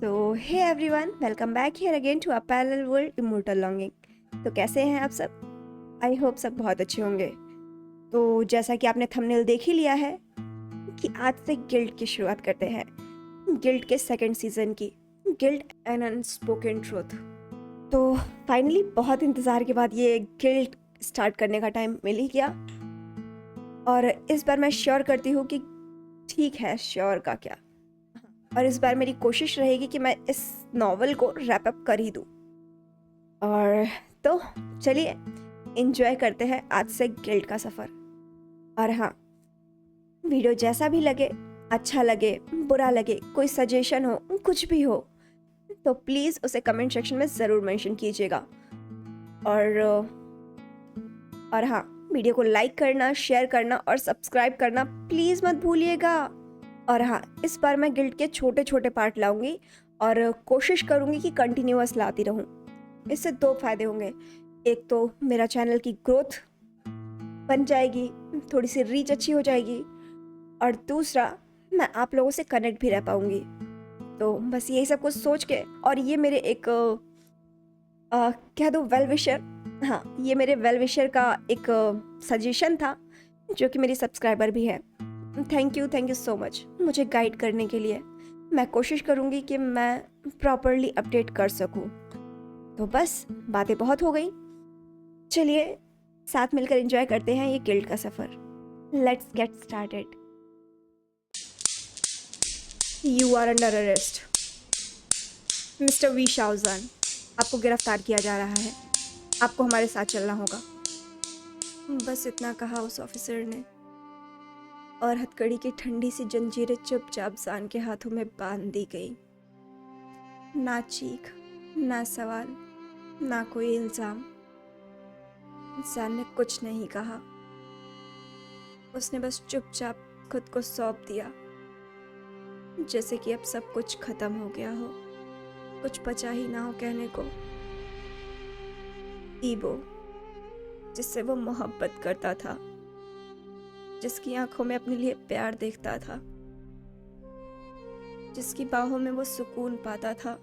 तो hey everyone, welcome back here again to a parallel world immortal longing. तो कैसे हैं आप सब? आई होप सब बहुत अच्छे होंगे। तो जैसा कि आपने थंबनेल देख ही लिया है कि आज से गिल्ड की शुरुआत करते हैं, गिल्ड के सेकंड सीजन की, गिल्ड एन अनस्पोकन ट्रूथ। तो फाइनली बहुत इंतज़ार के बाद ये गिल्ड स्टार्ट करने का टाइम मिल ही गया। और इस बार मैं श्योर करती हूँ कि ठीक है, श्योर का क्या, और इस बार मेरी कोशिश रहेगी कि मैं इस नॉवल को रैप अप कर ही दूँ। और तो चलिए एंजॉय करते हैं आज से गिल्ड का सफ़र। और हाँ, वीडियो जैसा भी लगे, अच्छा लगे, बुरा लगे, कोई सजेशन हो, कुछ भी हो, तो प्लीज़ उसे कमेंट सेक्शन में ज़रूर मेंशन कीजिएगा। और हाँ, वीडियो को लाइक करना, शेयर करना और सब्सक्राइब करना प्लीज़ मत भूलिएगा। और हाँ, इस बार मैं गिल्ड के छोटे छोटे पार्ट लाऊंगी और कोशिश करूंगी कि कंटिन्यूअस लाती रहूं। इससे दो फायदे होंगे, एक तो मेरा चैनल की ग्रोथ बन जाएगी, थोड़ी सी रीच अच्छी हो जाएगी, और दूसरा मैं आप लोगों से कनेक्ट भी रह पाऊंगी। तो बस यही सब कुछ सोच के, और ये मेरे एक कह दो वेल विशर, हाँ, ये मेरे वेल विशर का एक सजेशन था, जो कि मेरी सब्सक्राइबर भी है। थैंक यू सो मच मुझे गाइड करने के लिए। मैं कोशिश करूँगी कि मैं प्रॉपरली अपडेट कर सकूँ। तो बस बातें बहुत हो गई, चलिए साथ मिलकर एंजॉय करते हैं ये गिल्ड का सफ़र। Let's get started. You are under arrest mister V Shahjahan, आपको गिरफ्तार किया जा रहा है। आपको हमारे साथ चलना होगा। बस इतना कहा उस ऑफिसर ने, और हथकड़ी की ठंडी सी जंजीरें चुपचाप जान के हाथों में बांध दी गई। ना चीख, ना सवाल, ना कोई इल्जाम। इंसान ने कुछ नहीं कहा, उसने बस चुपचाप खुद को सौंप दिया, जैसे कि अब सब कुछ खत्म हो गया हो, कुछ बचा ही ना हो कहने को। ईबो, जिससे वो मोहब्बत करता था, जिसकी आंखों में अपने लिए प्यार देखता था, जिसकी बाहों में वो सुकून पाता था,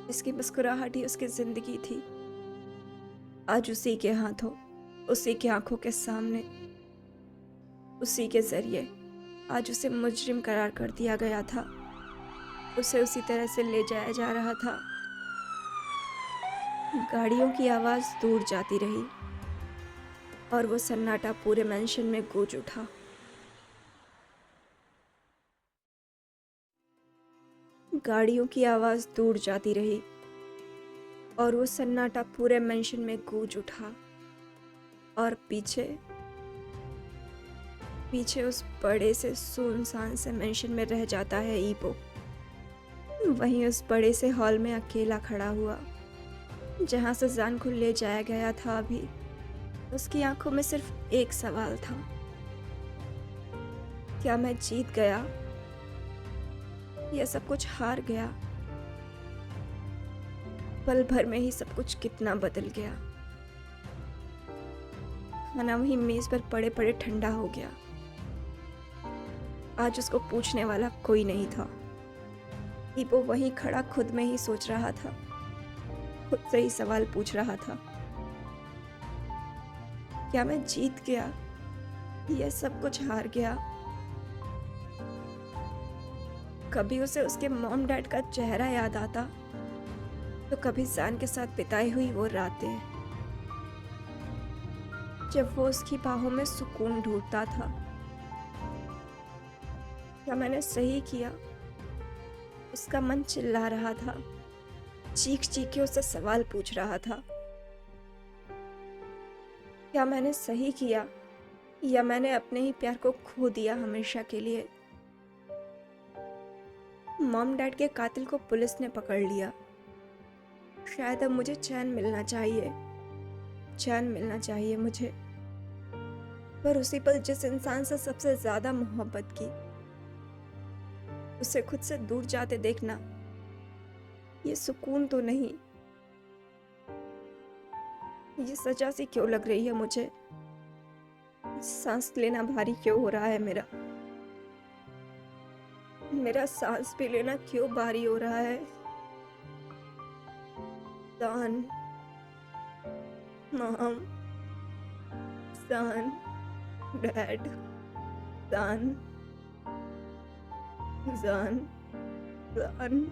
जिसकी मुस्कुराहट ही उसकी जिंदगी थी, आज उसी के हाथों, उसी की आंखों के सामने, उसी के जरिए आज उसे मुजरिम करार कर दिया गया था। उसे उसी तरह से ले जाया जा रहा था। गाड़ियों की आवाज़ दूर जाती रही और वो सन्नाटा पूरे मेंशन में गूंज उठा। गाड़ियों की आवाज़ दूर जाती रही और वो सन्नाटा पूरे मेंशन में गूंज उठा। और पीछे पीछे उस बड़े से सुनसान से मेंशन में रह जाता है ईबो। वहीं उस बड़े से हॉल में अकेला खड़ा हुआ, जहां से जान को ले जाया गया था। अभी उसकी आंखों में सिर्फ एक सवाल था, क्या मैं जीत गया या सब कुछ हार गया? पल भर में ही सब कुछ कितना बदल गया। खाना वहीं मेज पर पड़े पड़े ठंडा हो गया। आज उसको पूछने वाला कोई नहीं था। ईबो वहीं खड़ा खुद में ही सोच रहा था, खुद से ही सवाल पूछ रहा था, क्या मैं जीत गया या सब कुछ हार गया? कभी उसे उसके मॉम डैड का चेहरा याद आता, तो कभी जान के साथ बिताई हुई वो रातें, जब वो उसकी बाहों में सुकून ढूंढता था। क्या मैंने सही किया? उसका मन चिल्ला रहा था, चीख चीख के उससे सवाल पूछ रहा था। क्या मैंने सही किया या मैंने अपने ही प्यार को खो दिया हमेशा के लिए? मॉम डैड के कातिल को पुलिस ने पकड़ लिया। शायद अब मुझे चैन मिलना चाहिए मुझे। पर उसी पल जिस इंसान से सबसे ज्यादा मोहब्बत की, उसे खुद से दूर जाते देखना, ये सुकून तो नहीं, ये सजा सी क्यों लग रही है मुझे? सांस लेना भारी क्यों हो रहा है मेरा? मेरा सांस भी लेना क्यों भारी हो रहा है। सान, मॉम, सान, डैड, सान, जान, जान।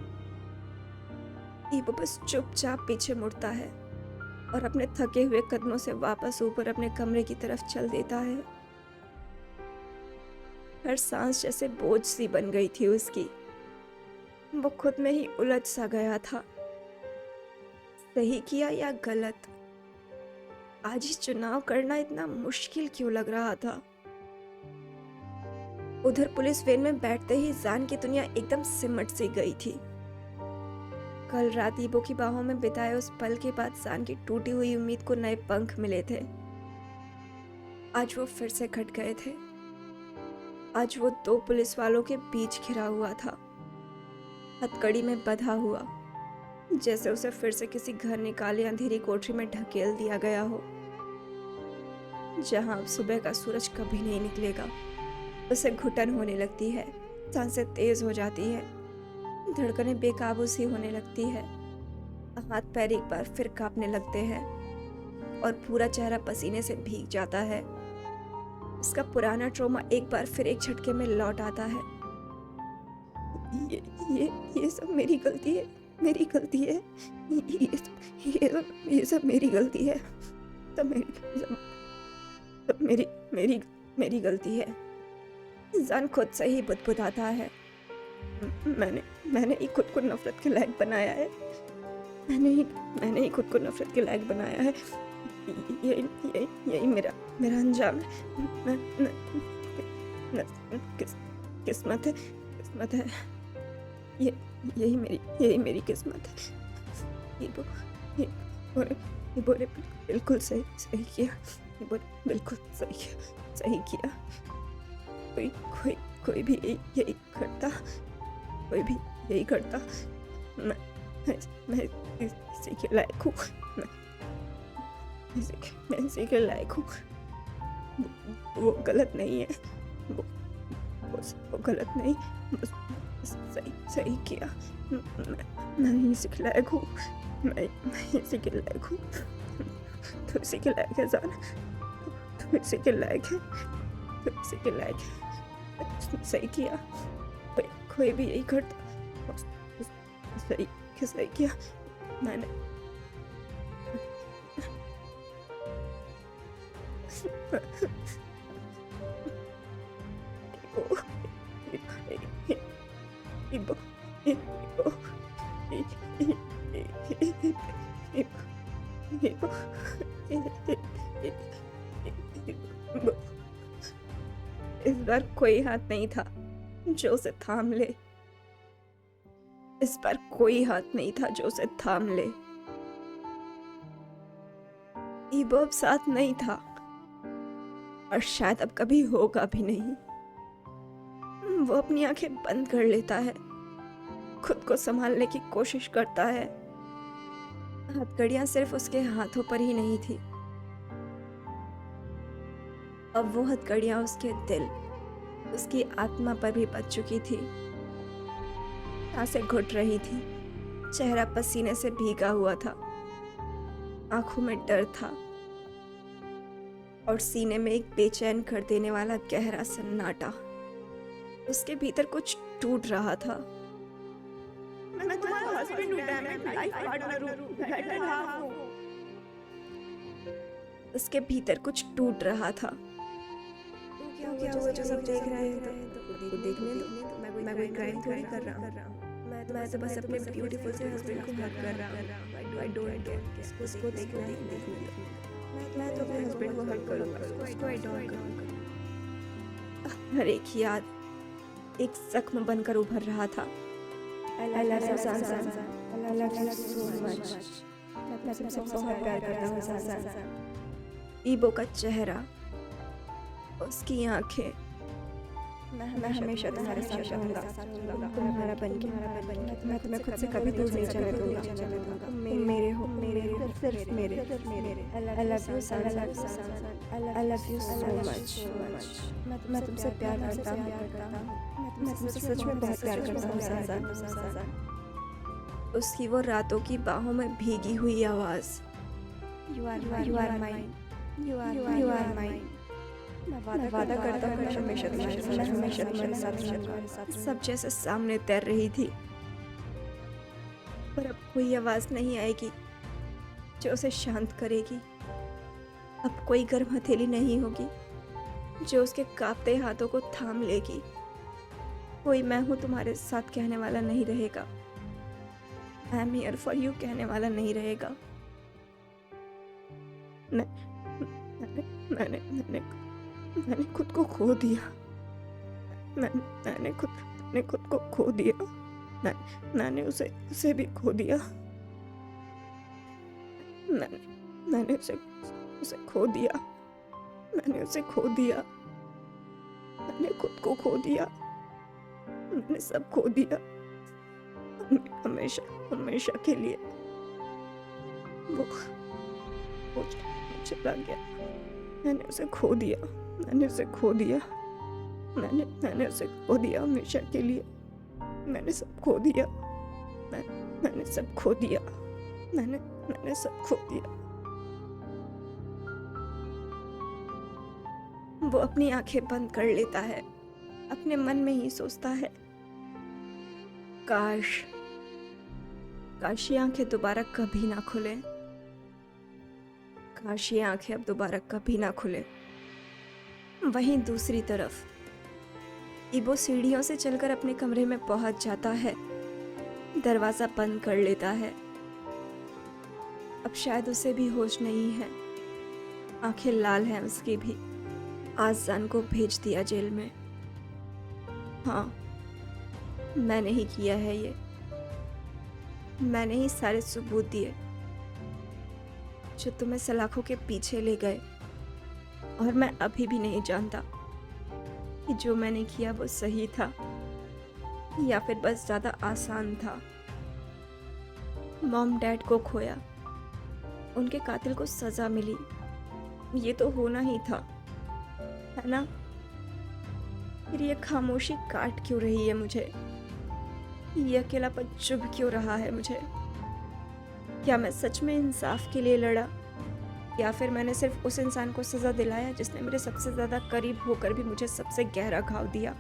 ईबो बस चुपचाप पीछे मुड़ता है और अपने थके हुए कदमों से वापस ऊपर अपने कमरे की तरफ चल देता है। हर सांस जैसे बोझ सी बन गई थी उसकी। वो खुद में ही उलझ सा गया था। सही किया या गलत? आज ही चुनाव करना इतना मुश्किल क्यों लग रहा था? उधर पुलिस वैन में बैठते ही जान की दुनिया एकदम सिमट सी गई थी। कल रात ईबो की बाहों में बिताए उस पल के बाद जान की टूटी हुई उम्मीद को नए पंख मिले थे। आज वो फिर से खट गए थे। आज वो दो पुलिस वालों के बीच घिरा हुआ था, हथकड़ी में बंधा हुआ, जैसे उसे फिर से किसी घर निकाले अंधेरी कोठरी में ढकेल दिया गया हो, जहां अब सुबह का सूरज कभी नहीं निकलेगा। उसे घुटन होने लगती है, सांसें तेज हो जाती है, धड़कनें बेकाबू सी होने लगती है, हाथ पैर एक बार फिर कांपने लगते हैं और पूरा चेहरा पसीने से भीग जाता है। उसका पुराना ट्रॉमा एक बार फिर एक झटके में लौट आता है। ये सब मेरी गलती है, मेरी गलती है। ये सब मेरी गलती है। सब मेरी गलती है। जान खुद से ही बुदबुदाता है। मैंने ही खुद को नफरत के लायक बनाया है। मैंने ही खुद को नफरत के लायक बनाया है। यही मेरा अंजाम है। किस्मत है। यही मेरी किस्मत है। ये बोले बिल्कुल सही किया। ये बोले बिल्कुल सही किया। कोई भी यही करता। कोई भी यही करता। मैं इसी के लायक हूँ। मैं इसी के लायक हूँ। वो गलत नहीं है। वो गलत नहीं, बस सही किया। मैं इसी के लायक हूँ। मैं इसी के लायक हूँ। तो इसी के लायक है जान। तो इसी के लायक है। तो इसी के लायक है। सही किया। कोई भी यही करता। सही किया। मैंने इस बार कोई हाथ नहीं था जो उसे थाम ले। इस बार कोई हाथ नहीं था जो उसे थाम ले। ईबो अब साथ नहीं था और शायद अब कभी होगा भी नहीं। वो अपनी आंखें बंद कर लेता है, खुद को संभालने की कोशिश करता है। हथकड़ियां सिर्फ उसके हाथों पर ही नहीं थी, अब वो हथकड़ियां उसके दिल, उसकी आत्मा पर भी बच चुकी थी। सांसें घुट रही थी, चेहरा पसीने से भीगा हुआ था, आंखों में डर था और सीने में एक बेचैन कर देने वाला गहरा सन्नाटा। उसके भीतर कुछ टूट रहा था। मैं तुम्हारा हस्बैंड हूं, लाइफ पार्टनर हूं, बेटर हाफ हूं। उसके भीतर कुछ टूट रहा था। क्या हुआ जो सब देख रहे हैं? तो देखने दो। मैं कोई क्राइम थोड़ी कर रहा हूं। मैं तो बस अपने ब्यूटीफुल से हस्बैंड को हग कर रहा हूं। I don't care. उसको देखने दो। मैं तो अपने हस्बैंड को हग करूंगा। उसको आई डोंट केयर। हर एक याद एक जख्म बनकर उभर रहा था। I love you, Sansan. I love you so much. मैं तुमसे बहुत प्यार करता हूँ, Sansan. ईबो का चेहरा, उसकी आंखें, मैं हमेशा तुम्हारे साथ रहूंगा, तुम्हारा बन के। मैं तुम्हें खुद से कभी दूर नहीं जाने दूंगा। तुम मेरे हो, सिर्फ मेरे। I love you sun, I love you so much। मैं तुमसे प्यार करता हूँ, मैं तुमसे सच में बहुत प्यार करता हूँ सन। उसकी वो रातों की बाहों में भीगी हुई आवाज़, You are mine, you are mine। मैं वादा करता हूँ मैं हमेशा तुम्हारे साथ रहूंगा। सब जैसे सामने तैर रही थी, पर अब कोई आवाज़ नहीं आएगी जो उसे शांत करेगी। अब कोई गर्म हथेली नहीं होगी जो उसके कांपते हाथों को थाम लेगी। कोई मैं हूँ तुम्हारे साथ कहने वाला नहीं रहेगा। I am here for you कहने वाला नहीं रहेगा। मैंने खुद को खो दिया। मैंने खुद को खो दिया। मैंने उसे भी खो दिया। मैंने उसे खो दिया। मैंने उसे खो दिया। मैंने खुद को खो दिया। मैंने सब खो दिया। हमेशा के लिए। वो चला गया। मैंने उसे खो दिया। मैंने उसे खो दिया हमेशा के लिए। मैंने सब खो दिया। मैंने सब खो दिया। मैंने सब खो दिया। वो अपनी आंखें बंद कर लेता है, अपने मन में ही सोचता है, काश ये आंखें दोबारा कभी ना खुले। काश ये आंखें अब दोबारा कभी ना खुले। वहीं दूसरी तरफ इबो सीढ़ियों से चलकर अपने कमरे में पहुंच जाता है, दरवाजा बंद कर लेता है। अब शायद उसे भी होश नहीं है। आंखें लाल हैं उसकी भी। आज़ान को भेज दिया जेल में। हाँ, मैंने ही किया है ये। मैंने ही सारे सबूत दिए जो तुम्हें सलाखों के पीछे ले गए। और मैं अभी भी नहीं जानता कि जो मैंने किया वो सही था या फिर बस ज़्यादा आसान था। मॉम डैड को खोया, उनके कातिल को सज़ा मिली, ये तो होना ही था, है ना? फिर ये खामोशी काट क्यों रही है मुझे? ये अकेलापन चुभ क्यों रहा है मुझे? क्या मैं सच में इंसाफ के लिए लड़ा, या फिर मैंने सिर्फ उस इंसान को सज़ा दिलाया जिसने मेरे सबसे ज़्यादा करीब होकर भी मुझे सबसे गहरा घाव दिया,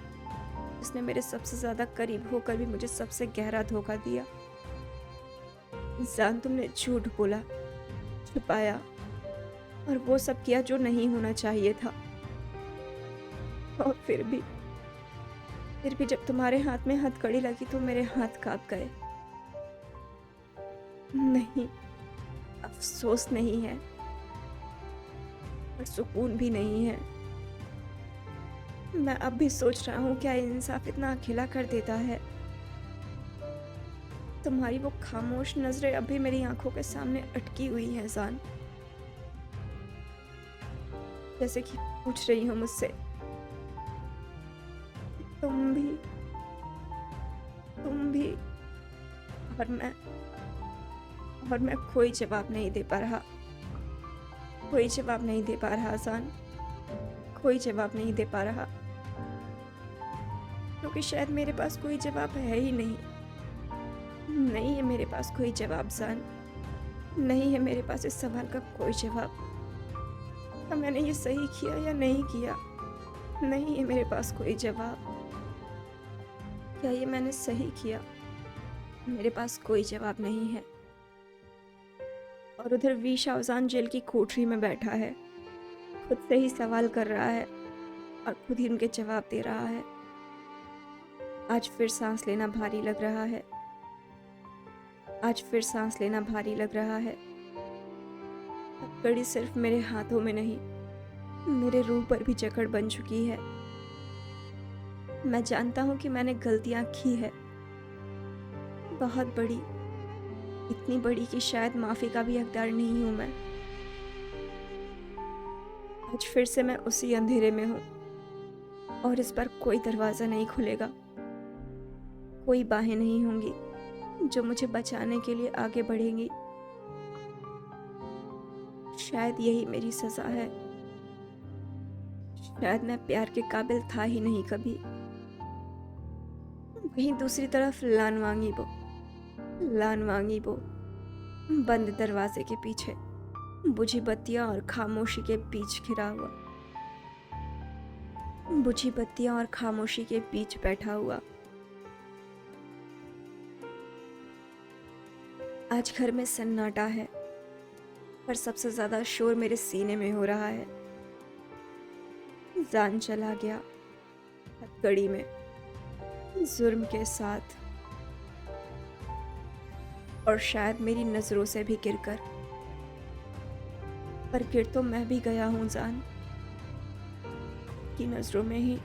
जिसने मेरे सबसे ज़्यादा करीब होकर भी मुझे सबसे गहरा धोखा दिया? इंसान, तुमने झूठ बोला, छुपाया और वो सब किया जो नहीं होना चाहिए था। और फिर भी जब तुम्हारे हाथ में हथकड़ी लगी तो मेरे हाथ कांप गए। नहीं, अफसोस नहीं है और सुकून भी नहीं है। मैं अब भी सोच रहा हूँ, क्या इंसाफ इतना अकेला कर देता है? तुम्हारी वो खामोश नजरें अभी मेरी आंखों के सामने अटकी हुई हैं जान, जैसे कि पूछ रही हो मुझसे, तुम भी और मैं कोई जवाब नहीं दे पा रहा। कोई जवाब नहीं दे पा रहा आसान, कोई जवाब नहीं दे पा रहा, क्योंकि शायद मेरे पास कोई जवाब है ही नहीं। नहीं है मेरे पास कोई जवाब जान, नहीं है मेरे पास इस सवाल का कोई जवाब। क्या मैंने ये सही किया या नहीं किया? नहीं है मेरे पास कोई जवाब। क्या ये मैंने सही किया? मेरे पास कोई जवाब नहीं है। और उधर वी शाहजान जेल की कोठरी में बैठा है, खुद से ही सवाल कर रहा है और खुद ही उनके जवाब दे रहा है। आज फिर सांस लेना भारी लग रहा है। आज फिर सांस लेना भारी लग रहा है। अब कड़ी सिर्फ मेरे हाथों में नहीं, मेरे रूह पर भी जकड़ बन चुकी है। मैं जानता हूँ कि मैंने गलतियाँ की है, बहुत बड़ी, इतनी बड़ी कि शायद माफ़ी का भी हकदार नहीं हूँ मैं। आज फिर से मैं उसी अंधेरे में हूँ और इस पर कोई दरवाज़ा नहीं खुलेगा, कोई बाहें नहीं होंगी जो मुझे बचाने के लिए आगे बढ़ेंगी। शायद यही मेरी सज़ा है। शायद मैं प्यार के काबिल था ही नहीं कभी। वहीं दूसरी तरफ लान वांगी वो बंद दरवाजे के पीछे, बुझी बत्तियां और खामोशी के बीच घिरा हुआ, बुझी बत्तियां और खामोशी के बीच बैठा हुआ। आज घर में सन्नाटा है, पर सबसे ज्यादा शोर मेरे सीने में हो रहा है। जान चला गया हथकड़ी में, जुर्म के साथ, और शायद मेरी नजरों से भी गिरकर। पर गिर तो मैं भी गया हूं जान की नजरों में ही,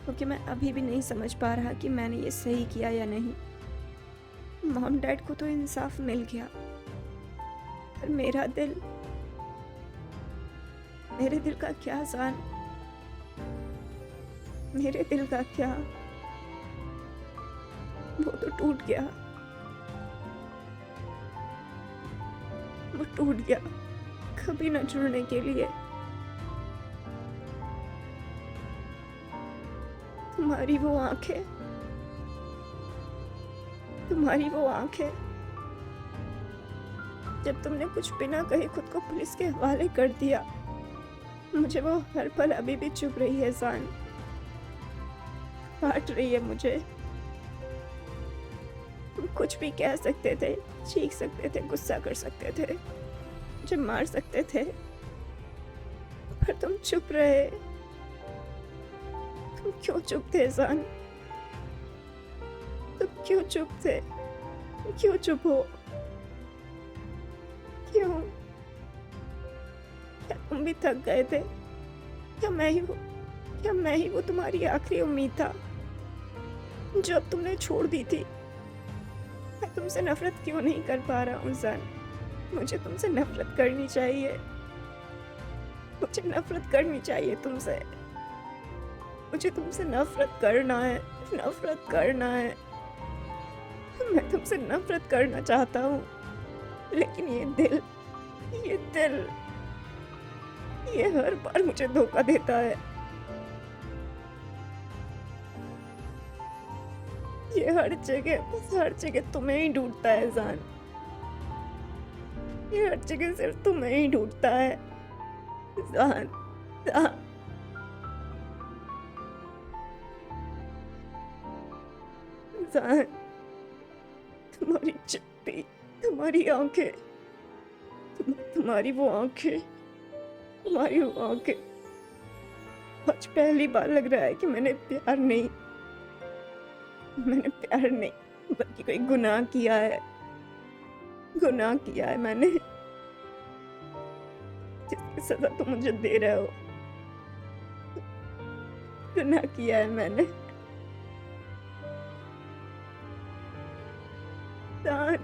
क्योंकि मैं अभी भी नहीं समझ पा रहा कि मैंने ये सही किया या नहीं। मॉम डैड को तो इंसाफ मिल गया, पर मेरे दिल का क्या जान, मेरे दिल का क्या, वो तो टूट गया, वो टूट गया कभी न जुड़ने के लिए। तुम्हारी वो आंखें, जब तुमने कुछ बिना कहे खुद को पुलिस के हवाले कर दिया, मुझे वो हर पल अभी भी चुभ रही है जान, काट रही है मुझे। तुम कुछ भी कह सकते थे, चीख सकते थे, गुस्सा कर सकते थे, मुझे मार सकते थे, पर तुम चुप रहे। तुम क्यों चुप थे जान? तुम क्यों चुप थे? क्यों चुप हो? क्यों? क्या तुम भी थक गए थे? क्या मैं ही वो तुम्हारी आखिरी उम्मीद था जो अब तुमने छोड़ दी थी? मैं तुमसे नफरत क्यों नहीं कर पा रहा हूँ जान? मुझे तुमसे नफरत करनी चाहिए, मुझे नफरत करनी चाहिए तुमसे, मुझे तुमसे नफरत करना है। मैं तुमसे नफरत करना चाहता हूँ, लेकिन ये हर बार मुझे धोखा देता है। ये हर जगह तुम्हें ही ढूंढता है जान, ये हर जगह सिर्फ तुम्हें ही ढूंढता है जान। जान, तुम्हारी चिट्ठी, तुम्हारी आंखें, तुम्हारी वो आंखें, आज पहली बार लग रहा है कि मैंने प्यार नहीं बल्कि कोई गुनाह किया है मैंने, जिसकी सजा तुम मुझे दे रहे हो। गुनाह किया है मैंने जान।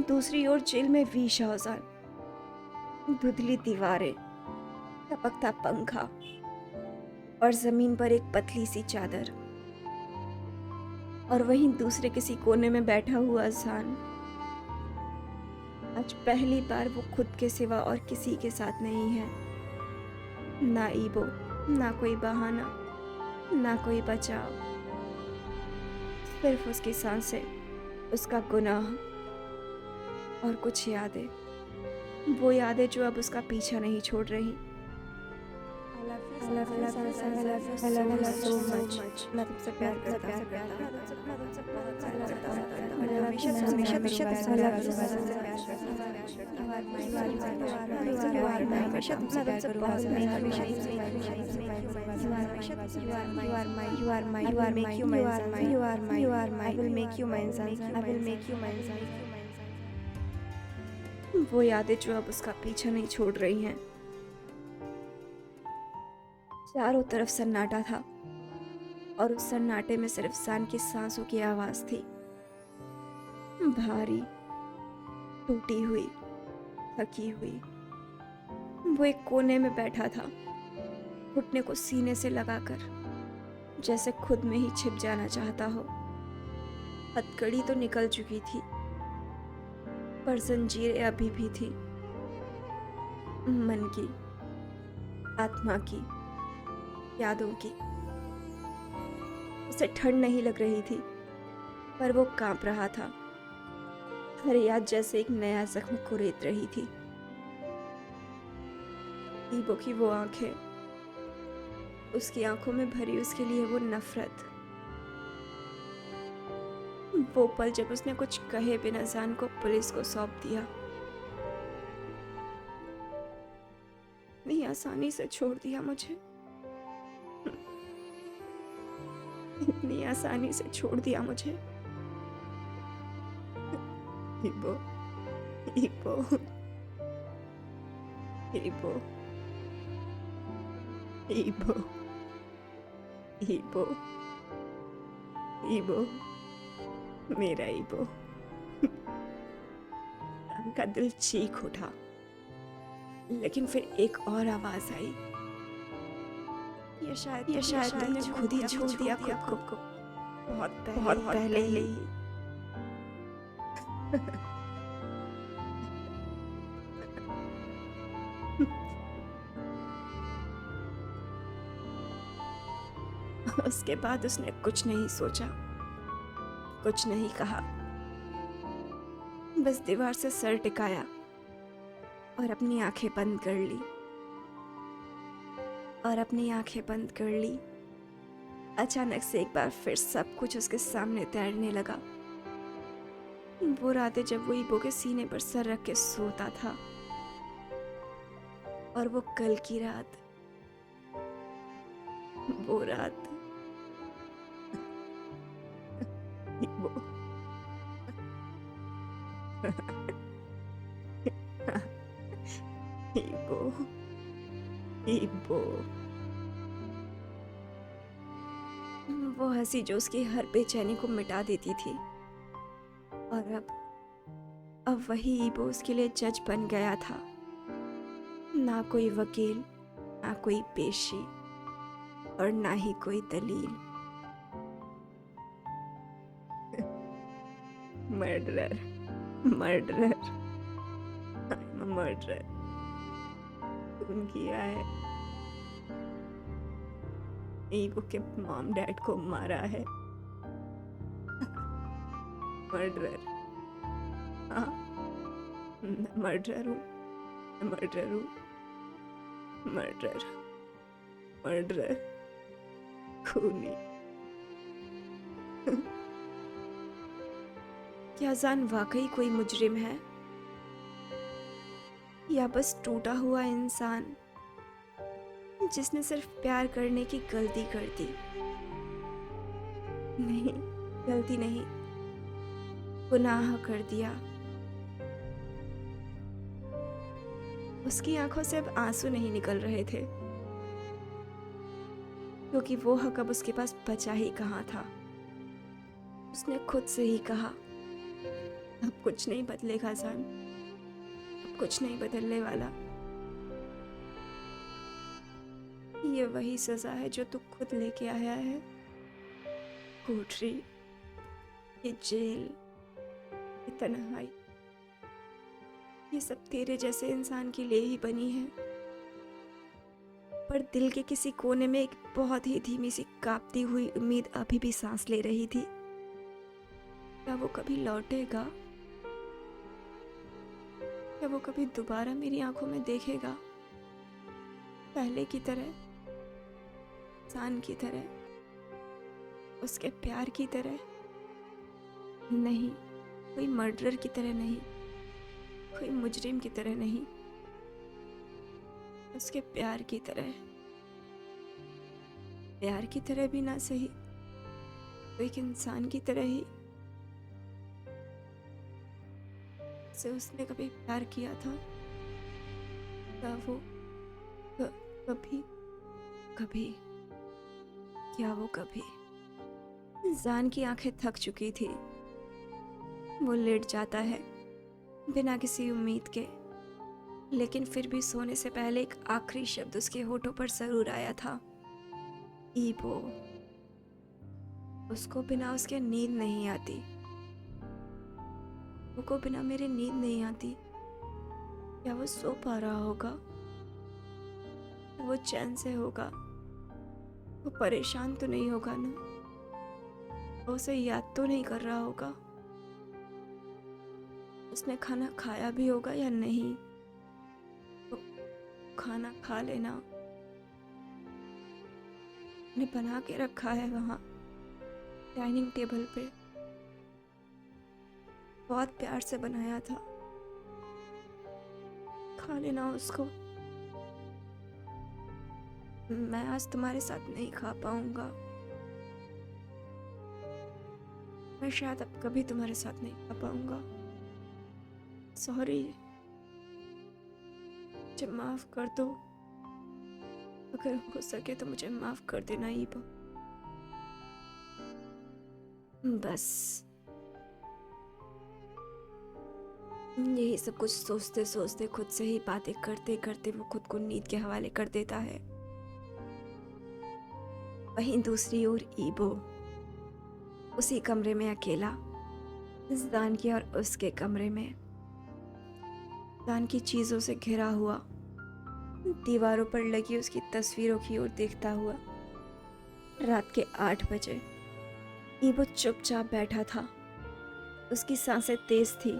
दूसरी ओर जेल में वी शाहजान, धुंधली दीवारें, टपकता पंखा और जमीन पर एक पतली सी चादर, और वहीं दूसरे किसी कोने में बैठा हुआ जान। आज पहली बार वो खुद के सिवा और किसी के साथ नहीं है। ना ईबो, ना कोई बहाना, ना कोई बचाव, सिर्फ उसकी सांसें, उसका गुनाह और कुछ यादें, वो यादें जो अब उसका पीछा नहीं छोड़ रही। I love you so much. मैं तुमसे प्यार करता हूँ। वो यादें जो अब उसका पीछा नहीं छोड़ रही हैं। चारों तरफ सन्नाटा था, और उस सन्नाटे में सिर्फ सान की सांसों की आवाज थी, भारी, टूटी हुई, थकी हुई। वो एक कोने में बैठा था, घुटने को सीने से लगाकर, जैसे खुद में ही छिप जाना चाहता हो। हथकड़ी तो निकल चुकी थी, पर जंजीरें अभी भी थी, मन की, आत्मा की, यादों की। उसे ठंड नहीं लग रही थी, पर वो कांप रहा था। हर याद जैसे एक नया जख्म कुरेद रही थी। ईबो की वो आंखें, उसकी आंखों में भरी उसके लिए वो नफरत। वो पल जब उसने कुछ कहे बिना जान को पुलिस को सौंप दिया। इतनी आसानी से छोड़ दिया मुझे, इतनी आसानी से छोड़ दिया मुझे। ईबो, ईबो, ईबो, ईबो, ईबो, ईबो, मेरा ईबो। का दिल चीख उठा, लेकिन फिर एक और आवाज आई। ये शायद तुमने खुद ही छोड़ दिया खुद को बहुत पहले ही। उसके बाद उसने कुछ नहीं सोचा, कुछ नहीं कहा, बस दीवार से सर टिकाया और अपनी आंखें बंद कर ली, और अपनी आंखें बंद कर ली। अचानक से एक बार फिर सब कुछ उसके सामने तैरने लगा। वो रातें जब वो ईबो के सीने पर सर रख के सोता था, और वो कल की रात, वो रात। ईबो, ईबो, ईबो। वो हंसी जो उसकी हर बेचैनी को मिटा देती थी। और अब वही ईबो उसके लिए जज बन गया था। ना कोई वकील, ना कोई पेशी, और ना ही कोई दलील। Murderer, murderer, I am a murderer. खून किया है, ईबो के मॉम डैड को मारा है। मर्डरर, हाँ, मैं मर्डरर हूँ, मैं मर्डरर हूँ, मर्डरर, मर्डरर, खूनी। क्या जान वाकई कोई मुजरिम है, या बस टूटा हुआ इंसान जिसने सिर्फ प्यार करने की गलती कर दी? नहीं, गलती नहीं, गुनाह कर दिया। उसकी आंखों से अब आंसू नहीं निकल रहे थे, क्योंकि वो हक अब उसके पास बचा ही कहाँ था। उसने खुद से ही कहा, अब कुछ नहीं बदलेगा जान, अब कुछ नहीं बदलने वाला। ये वही सजा है जो तू खुद लेके आया है। कोठरी, ये जेल, ये तन्हाई, ये सब तेरे जैसे इंसान के लिए ही बनी है। पर दिल के किसी कोने में एक बहुत ही धीमी सी कांपती हुई उम्मीद अभी भी सांस ले रही थी। क्या वो कभी लौटेगा? क्या वो कभी दोबारा मेरी आंखों में देखेगा, पहले की तरह, इंसान की तरह, उसके प्यार की तरह? नहीं, कोई मर्डरर की तरह नहीं, कोई मुजरिम की तरह नहीं, उसके प्यार की तरह। प्यार की तरह भी ना सही, तो एक इंसान की तरह ही, से उसने कभी प्यार किया था। क्या वो कभी, कभी, क्या वो कभी जान की आंखें थक चुकी थी। वो लेट जाता है बिना किसी उम्मीद के, लेकिन फिर भी सोने से पहले एक आखिरी शब्द उसके होठों पर जरूर आया था, ईबो। उसको बिना उसके नींद नहीं आती। को बिना मेरे नींद नहीं आती। क्या वो सो पा रहा होगा? वो चैन से होगा? वो परेशान तो नहीं होगा ना? वो उसे याद तो नहीं कर रहा होगा? उसने खाना खाया भी होगा या नहीं? वो खाना खा लेना, ने बना के रखा है वहाँ डाइनिंग टेबल पे, बहुत प्यार से बनाया था। खा लेना उसको। मैं आज तुम्हारे साथ नहीं खा पाऊंगा। मैं शायद अब कभी तुम्हारे साथ नहीं खा पाऊंगा। सॉरी, मुझे माफ कर दो। अगर हो सके तो मुझे माफ कर देना ईबो। बस यही सब कुछ सोचते सोचते, खुद से ही बातें करते करते वो खुद को नींद के हवाले कर देता है। वहीं दूसरी ओर ईबो उसी कमरे में अकेला, जान की और उसके कमरे में, जान की चीजों से घिरा हुआ, दीवारों पर लगी उसकी तस्वीरों की ओर देखता हुआ। रात के 8 बजे ईबो चुपचाप बैठा था। उसकी सांसें तेज थी।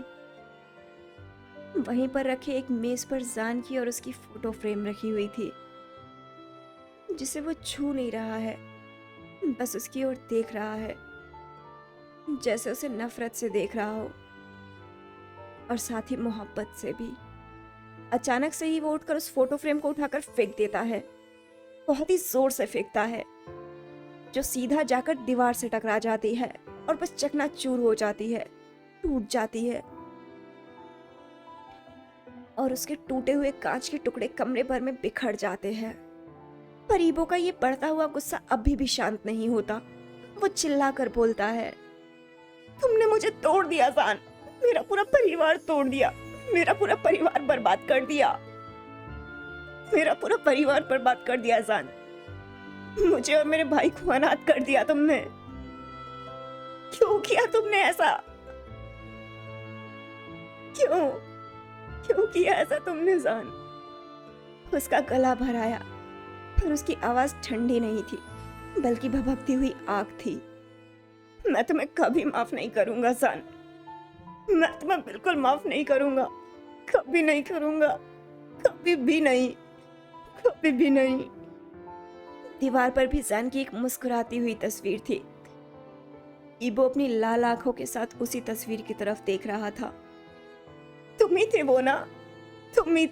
वहीं पर रखे एक मेज पर जान की और उसकी फोटो फ्रेम रखी हुई थी, जिसे वो छू नहीं रहा है, बस उसकी ओर देख रहा है, जैसे उसे नफरत से देख रहा हो और साथ ही मोहब्बत से भी। अचानक से ही वो उठकर उस फोटो फ्रेम को उठाकर फेंक देता है। बहुत ही जोर से फेंकता है, जो सीधा जाकर दीवार से टकरा जाती है और बस चकनाचूर हो जाती है, टूट जाती है और उसके टूटे हुए कांच के टुकड़े कमरे भर में बिखर जाते हैं। पर ईबो का ये बढ़ता हुआ गुस्सा अभी भी शांत नहीं होता। वो चिल्लाकर बोलता है, तुमने मुझे तोड़ दिया जान, मेरा पूरा परिवार तोड़ दिया, मेरा पूरा परिवार बर्बाद कर दिया, मेरा पूरा परिवार बर्बाद कर दिया जान। मुझे और मेरे भाई को अनाथ कर दिया तुमने। क्यों किया तुमने ऐसा? क्यों क्यों किया ऐसा तुमने जान? उसका गला भर आया, पर उसकी आवाज ठंडी नहीं थी, बल्कि भभकती हुई आग थी। मैं तुम्हें कभी माफ नहीं करूंगा जान, मैं तुम्हें बिल्कुल माफ नहीं करूंगा, कभी नहीं करूंगा, कभी भी नहीं, कभी भी नहीं। दीवार पर भी जान की एक मुस्कुराती हुई तस्वीर थी। ईबो अपनी लाल आंखों के साथ उसी तस्वीर की तरफ देख रहा था। तुम ही थे वो ना, तुम ही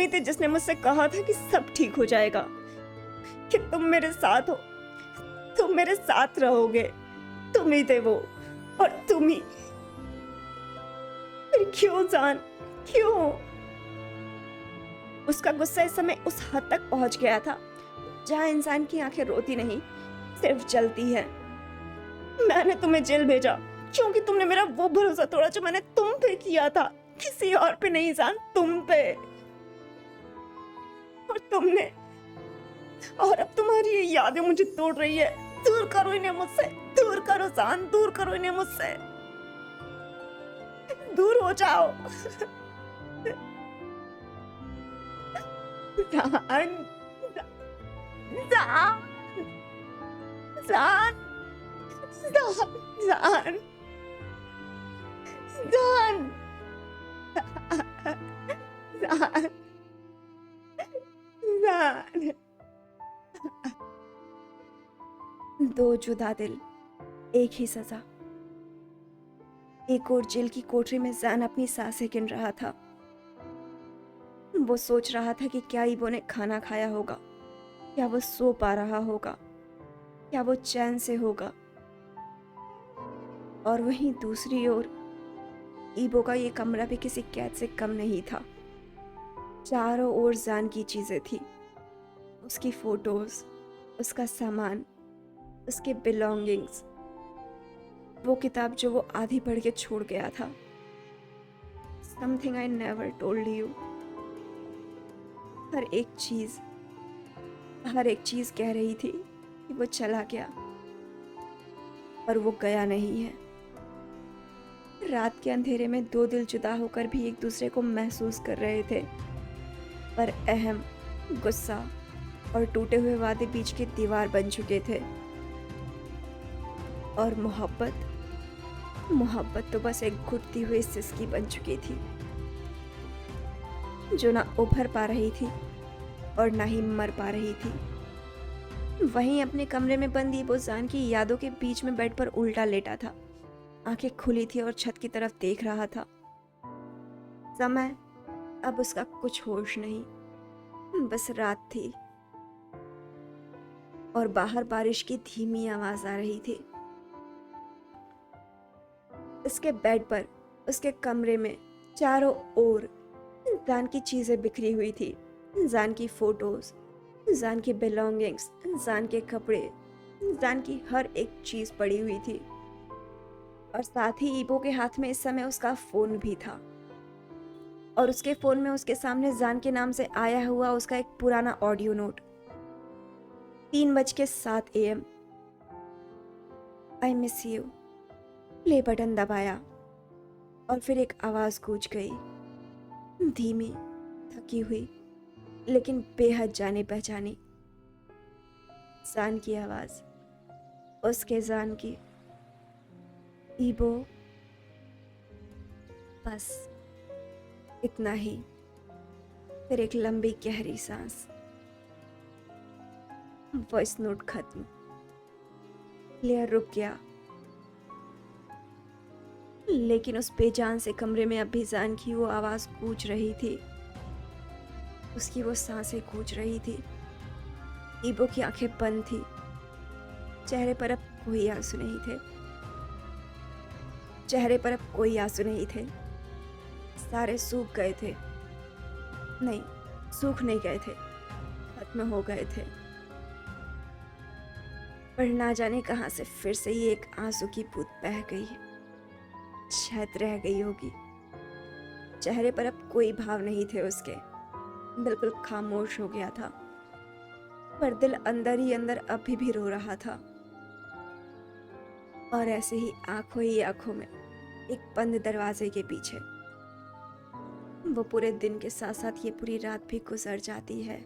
थे जिसने मुझसे कहा था कि सब ठीक हो जाएगा, कि तुम मेरे साथ हो, तुम मेरे साथ रहोगे। तुम ही थे वो, और तुम ही। फिर क्यों जान, क्यों? उसका गुस्सा इस समय उस हद तक पहुंच गया था जहां इंसान की आंखें रोती नहीं, सिर्फ जलती है। मैंने तुम्हें जेल भेजा क्योंकि तुमने मेरा वो भरोसा तोड़ा जो मैंने तुम पे किया था, किसी और पे नहीं जान, तुम पे। और तुमने, और अब तुम्हारी ये यादें मुझे तोड़ रही है। दूर करो इन्हें मुझसे, दूर करो जान, दूर करो इन्हें मुझसे, दूर हो जाओ। जान, जान, जान, जान, जान, जान, जान। दो जुदा दिल, एक ही सजा। एक और जेल की कोठरी में जान अपनी सांसें गिन रहा था। वो सोच रहा था कि क्या ईबो ने खाना खाया होगा, क्या वो सो पा रहा होगा, क्या वो चैन से होगा। और वहीं दूसरी ओर ईबो का ये कमरा भी किसी कैद से कम नहीं था। चारों ओर जान की चीजें थी, उसकी फोटोज, उसका सामान, उसके बिलोंगिंग्स, वो किताब जो वो आधी पढ़ के छोड़ गया था। Something I never told you. हर एक चीज हर एक चीज कह रही थी कि वो चला गया, पर वो गया नहीं है। रात के अंधेरे में दो दिल जुदा होकर भी एक दूसरे को महसूस कर रहे थे, पर अहम, गुस्सा और टूटे हुए वादे बीच की दीवार बन चुके थे। और मोहब्बत तो बस एक घुटती हुई सिसकी बन चुकी थी, जो ना उभर पा रही थी और ना ही मर पा रही थी। वहीं अपने कमरे में बंद ईबो जान की यादों के बीच में बेड पर उल्टा लेटा था। आंखें खुली थी और छत की तरफ देख रहा था। समय, अब उसका कुछ होश नहीं, बस रात थी और बाहर बारिश की धीमी आवाज आ रही थी। उसके बेड पर, उसके कमरे में चारों ओर जान की चीजें बिखरी हुई थी। जान की फोटोज, जान की बिलोंगिंग्स, जान के कपड़े, जान की हर एक चीज पड़ी हुई थी। और साथ ही ईबो के हाथ में इस समय उसका फोन भी था, और उसके फोन में उसके सामने जान के नाम से आया हुआ उसका एक पुराना audio note. 3:07 AM। I miss you. Play button दबाया और फिर एक आवाज गूंज गई, धीमी, थकी हुई, लेकिन बेहद जानी पहचानी। जान की आवाज, उसके जान की। ईबो। बस इतना ही। फिर एक लंबी गहरी सांस। वॉइस नोट खत्म। प्लेयर रुक गया, लेकिन उस बेजान से कमरे में अब भी जान की वो आवाज गूंज रही थी, उसकी वो सांसें गूंज रही थी। ईबो की आंखें बंद थी, चेहरे पर अब कोई आंसू नहीं थे। सारे सूख गए थे। नहीं, सूख नहीं गए थे, खत्म हो गए थे। पर ना जाने कहां से फिर से ही एक आंसू की बूंद बह गई, शायद रह गई होगी। चेहरे पर अब कोई भाव नहीं थे उसके, बिल्कुल खामोश हो गया था। पर दिल अंदर ही अंदर अभी भी रो रहा था। और ऐसे ही आंखों में एक बंद दरवाजे के पीछे वो पूरे दिन के साथ साथ ये पूरी रात भी गुजर जाती है।